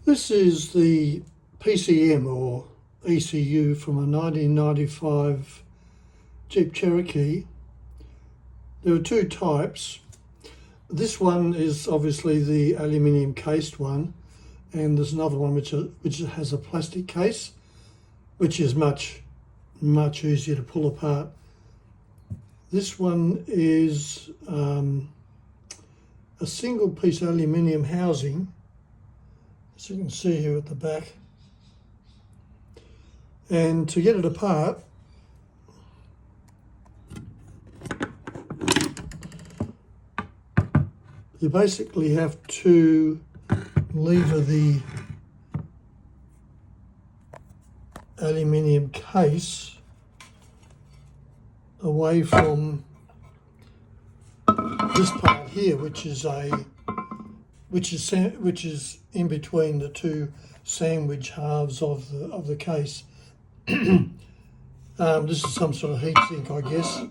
This is the PCM or ECU from a 1995 Jeep Cherokee. There are two types. This one is obviously the aluminium cased one, and there's another one which has a plastic case, which is much easier to pull apart. This one is a single piece aluminium housing, as you can see here at the back. And to get it apart, you basically have to lever the aluminium case away from this part here, which is in between the two sandwich halves of the case. This is some sort of heat sink, I guess.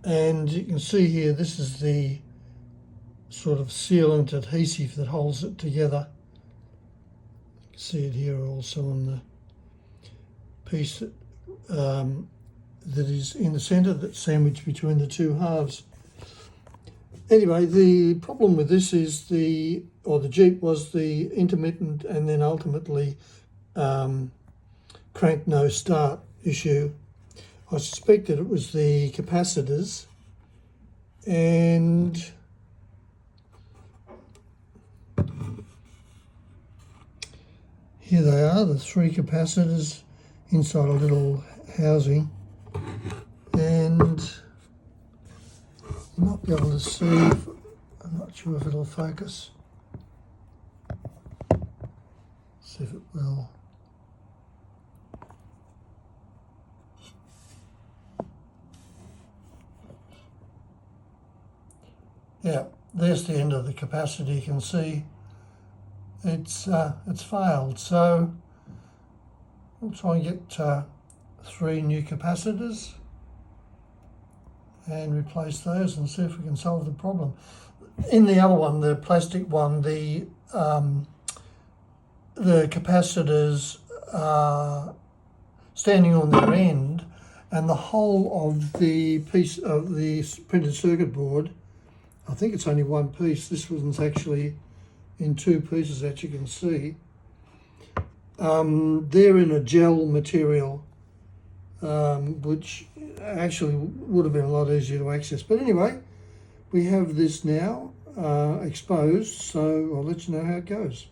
And you can see here, this is the sort of sealant adhesive that holds it together. You can see it here also on the piece that is in the centre, that's sandwiched between the two halves. Anyway, the problem with this is the Jeep was the intermittent and then ultimately crank no start issue. I suspect that it was the capacitors, and here they are, the three capacitors inside a little housing, and you might be able to see, I'm not sure if it'll focus, see if it will. Yeah, there's the end of the capacitor. You can see it's failed. So we'll try and get 3 new capacitors and replace those and see if we can solve the problem. In the other one, the plastic one, the capacitors are standing on their end, and the whole of the piece of the printed circuit board, I think it's only one piece. This one's actually in 2 pieces, that you can see. They're in a gel material, which actually would have been a lot easier to access. But anyway, we have this now exposed, so I'll let you know how it goes.